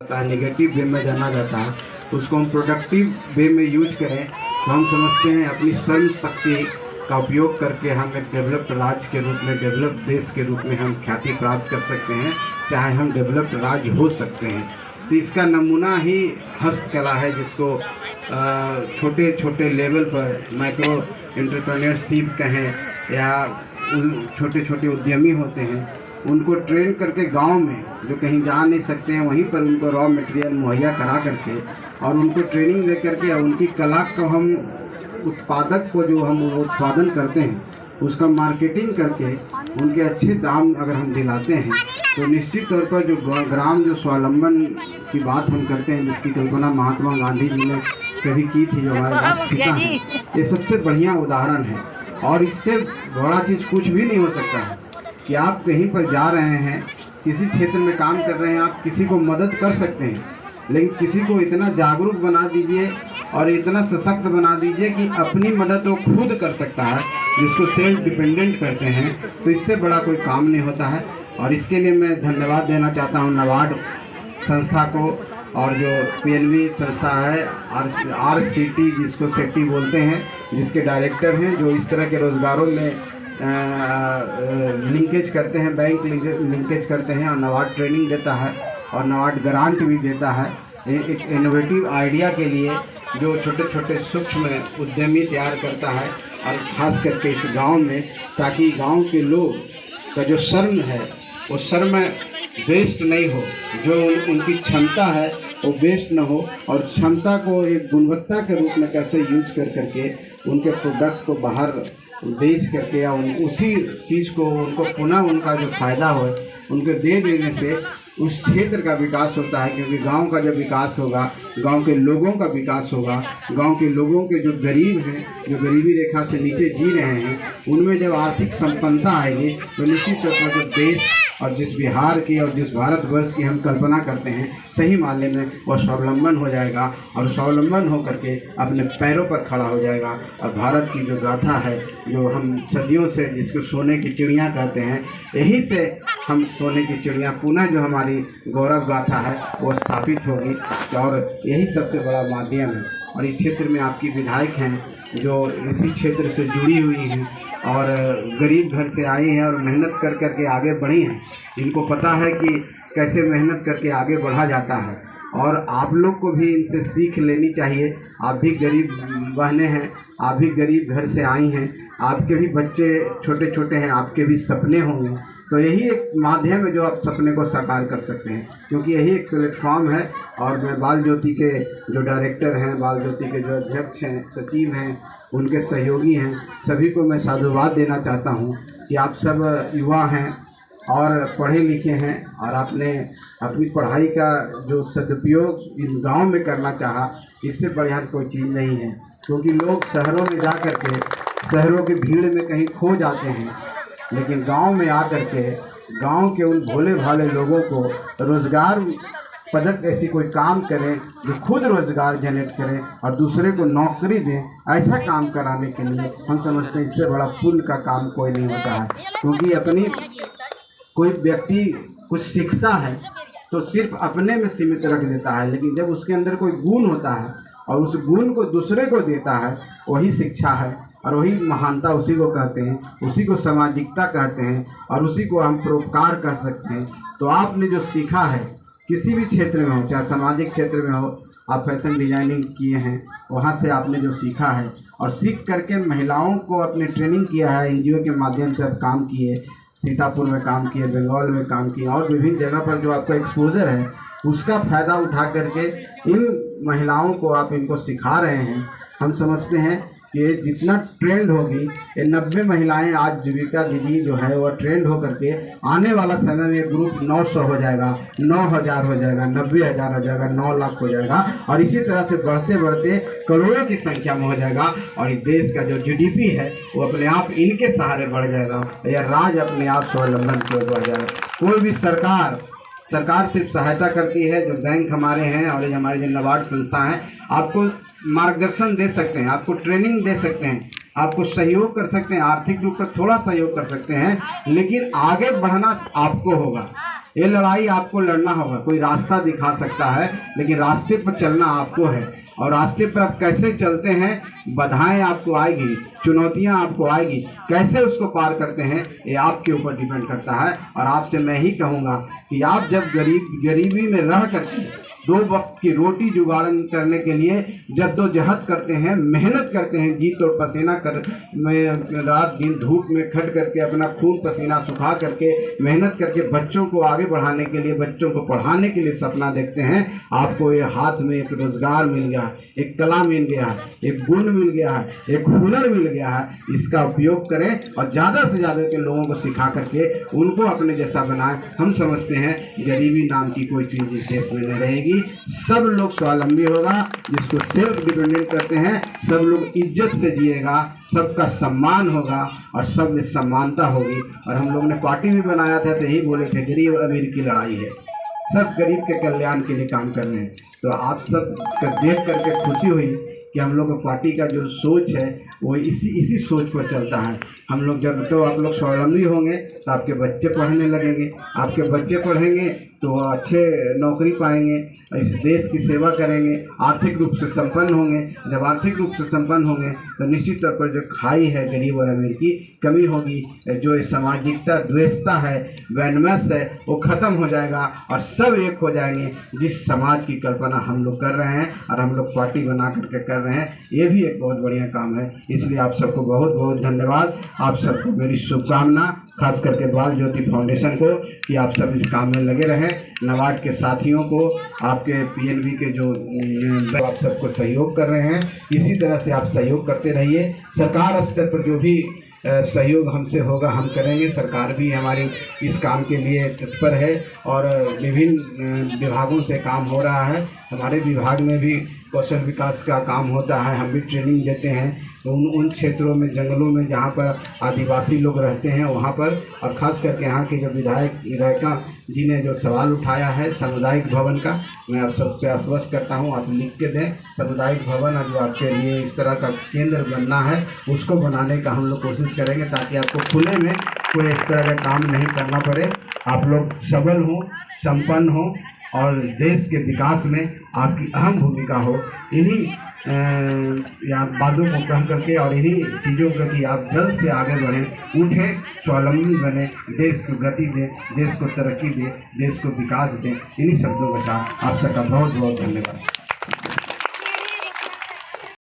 Negative way में जाना जाता है, उसको हम प्रोडक्टिव वे में यूज करें तो हम समझते हैं अपनी श्रम शक्ति का उपयोग करके हम एक डेवलप्ड राज्य के रूप में, डेवलप्ड देश के रूप में हम ख्याति प्राप्त कर सकते हैं, चाहे हम डेवलप्ड राज्य हो सकते हैं। तो इसका नमूना ही हस्तकला है, जिसको छोटे छोटे लेवल पर माइक्रो एंटरप्रेन्योरशिप कहें या छोटे छोटे उद्यमी होते हैं, उनको ट्रेन करके गांव में जो कहीं जा नहीं सकते हैं वहीं पर उनको रॉ मटेरियल मुहैया करा करके और उनको ट्रेनिंग दे करके उनकी कला को हम उत्पादक को जो हम उत्पादन करते हैं उसका मार्केटिंग करके उनके अच्छे दाम अगर हम दिलाते हैं तो निश्चित तौर पर जो ग्राम जो स्वावलंबन की बात हम करते हैं, जिसकी कल्पना महात्मा गांधी जी ने कभी की थी, जो हमारे पास सीखा है, ये सबसे बढ़िया उदाहरण है। और इससे बड़ा चीज़ कुछ भी नहीं हो सकता है कि आप कहीं पर जा रहे हैं, किसी क्षेत्र में काम कर रहे हैं, आप किसी को मदद कर सकते हैं, लेकिन किसी को इतना जागरूक बना दीजिए और इतना सशक्त बना दीजिए कि अपनी मदद वो खुद कर सकता है, जिसको सेल्फ डिपेंडेंट करते हैं, तो इससे बड़ा कोई काम नहीं होता है। और इसके लिए मैं धन्यवाद देना चाहता हूँ नाबार्ड संस्था को और जो पीएनबी संस्था है RCT जिसको सेक्टी बोलते हैं, जिसके डायरेक्टर हैं, जो इस तरह के रोज़गारों में लिंकेज करते हैं, बैंक लिंकेज करते हैं और नाबार्ड ट्रेनिंग देता है और नाबार्ड ग्रांट भी देता है एक इनोवेटिव आइडिया के लिए, जो छोटे छोटे सूक्ष्म उद्यमी तैयार करता है और ख़ास करके इस गांव में, ताकि गांव के लोग का जो श्रम है वो श्रम वेस्ट नहीं हो, जो उनकी क्षमता है वो वेस्ट न हो, और क्षमता को एक गुणवत्ता के रूप में कैसे यूज कर करके उनके प्रोडक्ट को बाहर बेच करके या उसी चीज़ को उनको पुनः उनका जो फ़ायदा हो उनको दे देने से उस क्षेत्र का विकास होता है। क्योंकि गांव का जब विकास होगा, गांव के लोगों का विकास होगा, गांव के लोगों के जो गरीब हैं, जो गरीबी रेखा से नीचे जी रहे हैं, उनमें जब आर्थिक संपन्नता आएगी तो निश्चित तौर पर जो देश और जिस बिहार की और जिस भारतवर्ष की हम कल्पना करते हैं, सही मायने में वह स्वावलंबन हो जाएगा और स्वावलंबन हो करके अपने पैरों पर खड़ा हो जाएगा। और भारत की जो गाथा है, जो हम सदियों से जिसको सोने की चिड़िया कहते हैं, यहीं से हम सोने की चिड़िया पुनः जो हमारी गौरव गाथा है वो स्थापित होगी, और यही सबसे बड़ा माध्यम है। और इस क्षेत्र में आपकी विधायक हैं जो इसी क्षेत्र से जुड़ी हुई हैं और गरीब घर से आई हैं और मेहनत कर करके आगे बढ़ी हैं। इनको पता है कि कैसे मेहनत करके आगे बढ़ा जाता है, और आप लोग को भी इनसे सीख लेनी चाहिए। आप भी गरीब बहनें हैं, आप भी गरीब घर से आई हैं, आपके भी बच्चे छोटे छोटे हैं, आपके भी सपने होंगे, तो यही एक माध्यम है जो आप सपने को साकार कर सकते हैं, क्योंकि यही एक प्लेटफॉर्म है। और मैं बाल ज्योति के जो डायरेक्टर हैं, बाल ज्योति के जो अध्यक्ष हैं, सचिव हैं, उनके सहयोगी हैं, सभी को मैं साधुवाद देना चाहता हूं कि आप सब युवा हैं और पढ़े लिखे हैं, और आपने अपनी पढ़ाई का जो सदुपयोग इस गांव में करना चाहा, इससे बढ़िया कोई चीज़ नहीं है। क्योंकि लोग शहरों में जा कर के शहरों की भीड़ में कहीं खो जाते हैं, लेकिन गांव में आकर के गांव के उन भोले भाले लोगों को रोज़गार पदक ऐसी कोई काम करें जो खुद रोज़गार जनरेट करें और दूसरे को नौकरी दें, ऐसा काम कराने के लिए हम समझते हैं इससे बड़ा पुण्य का काम कोई नहीं होता है। क्योंकि अपनी कोई व्यक्ति कुछ सीखता है तो सिर्फ अपने में सीमित रख देता है, लेकिन जब उसके अंदर कोई गुण होता है और उस गुण को दूसरे को देता है, वही शिक्षा है और वही महानता उसी को कहते हैं, उसी को सामाजिकता कहते हैं और उसी को हम परोपकार कह सकते हैं। तो आपने जो सीखा है किसी भी क्षेत्र में हो, चाहे सामाजिक क्षेत्र में हो, आप फैशन डिजाइनिंग किए हैं, वहाँ से आपने जो सीखा है और सीख करके महिलाओं को अपने ट्रेनिंग किया है, NGO के माध्यम से आप काम किए, सीतापुर में काम किए, बंगाल में काम किए और विभिन्न जगह पर जो आपका एक्सपोजर है उसका फ़ायदा उठा करके इन महिलाओं को आप इनको सिखा रहे हैं। हम समझते हैं कि जितना ट्रेंड होगी, ये 90 महिलाएं आज जीविका दीदी जो है वह ट्रेंड हो करके आने वाला समय में ग्रुप 900 हो जाएगा, 9000 हो जाएगा, 90,000 हो जाएगा, 9 लाख हो जाएगा, और इसी तरह से बढ़ते बढ़ते करोड़ों की संख्या में हो जाएगा। और इस देश का जो GDP है वो अपने आप इनके सहारे बढ़ जाएगा, यह राज्य अपने आप स्वावलंबन की ओर बढ़ जाएगा। कोई भी सरकार सिर्फ सहायता करती है, जो बैंक हमारे हैं और ये हमारे जो नाबार्ड संस्था हैं आपको मार्गदर्शन दे सकते हैं, आपको ट्रेनिंग दे सकते हैं, आपको सहयोग कर सकते हैं, आर्थिक रूप से थोड़ा सहयोग कर सकते हैं, लेकिन आगे बढ़ना आपको होगा। ये लड़ाई आपको लड़ना होगा। कोई रास्ता दिखा सकता है, लेकिन रास्ते पर चलना आपको है। और रास्ते पर आप कैसे चलते हैं, बाधाएं आपको आएगी, चुनौतियां आपको आएगी, कैसे उसको पार करते हैं ये आपके ऊपर डिपेंड करता है। और आपसे मैं ही कहूँगा कि आप जब गरीबी में रह करके 2 वक्त की रोटी जुगाड़न करने के लिए जद्दोजहद करते हैं, मेहनत करते हैं, जी तोड़ पसीना कर में रात दिन धूप में खट करके अपना खून पसीना सुखा करके मेहनत करके बच्चों को आगे बढ़ाने के लिए, बच्चों को पढ़ाने के लिए सपना देखते हैं, आपको ये हाथ में एक रोजगार मिल गया, एक कला मिल गया है, एक गुण मिल गया है, एक हुनर मिल गया है। इसका उपयोग करें और ज़्यादा से ज़्यादा के लोगों को सिखा करके उनको अपने जैसा बनाएं। हम समझते हैं गरीबी नाम की कोई चीज़ इस देश में नहीं रहेगी। सब लोग स्वावलंबी होगा, जिसको सेल्फ डिपेंडेंट करते हैं, सब लोग इज्जत से जिएगा, सबका सम्मान होगा और सब में समानता होगी। और हम लोग ने पार्टी भी बनाया था तो यही बोले थे गरीब अमीर की लड़ाई है, सब गरीब के कल्याण के लिए काम कर रहे हैं। तो आप सब देख करके खुशी हुई कि हम लोग पार्टी का जो सोच है वो इसी सोच पर चलता है। हम लोग जब तो आप लोग स्वावलंबी होंगे तो आपके बच्चे पढ़ने लगेंगे, आपके बच्चे पढ़ेंगे तो अच्छे नौकरी पाएंगे, इस देश की सेवा करेंगे, आर्थिक रूप से संपन्न होंगे। जब आर्थिक रूप से संपन्न होंगे तो निश्चित तौर पर जो खाई है गरीब और अमीर की कमी होगी, जो सामाजिकता द्वेषता है, वैनमस है, वो खत्म हो जाएगा और सब एक हो जाएंगे। जिस समाज की कल्पना हम लोग कर रहे हैं और हम लोग पार्टी बना करके कर रहे हैं, ये भी एक बहुत बढ़िया काम है। इसलिए आप सबको बहुत बहुत धन्यवाद। आप सबको मेरी शुभकामना, खास करके बाल ज्योति फाउंडेशन को, कि आप सब इस काम में लगे रहें। नवाड के साथियों को, आपके पीएनबी के जो आप सबको सहयोग कर रहे हैं, इसी तरह से आप सहयोग करते रहिए। सरकार स्तर पर जो भी सहयोग हमसे होगा हम करेंगे। सरकार भी हमारी इस काम के लिए तत्पर है और विभिन्न विभागों से काम हो रहा है। हमारे विभाग में भी कौशल विकास का काम होता है, हम भी ट्रेनिंग देते हैं उन क्षेत्रों में, जंगलों में जहाँ पर आदिवासी लोग रहते हैं वहाँ पर। और ख़ास करके यहाँ के जो विधायिका जी ने जो सवाल उठाया है सामुदायिक भवन का, मैं आप सबसे आश्वस्त करता हूँ आप लिख के दें। सामुदायिक भवन जो आपके लिए इस तरह का केंद्र बनना है, उसको बनाने का हम लोग कोशिश करेंगे, ताकि आपको खुले में कोई इस तरह का काम नहीं करना पड़े। आप लोग सबल हों, संपन्न हों और देश के विकास में आपकी अहम भूमिका हो। इन्हीं बातों को कह करके और इन्हीं चीज़ों का कि आप जल्द से आगे बढ़ें, उठें, स्वावलंबी बने, देश को गति दें, देश को तरक्की दें, देश को विकास दें। इन्हीं शब्दों के साथ आप सबका बहुत बहुत धन्यवाद।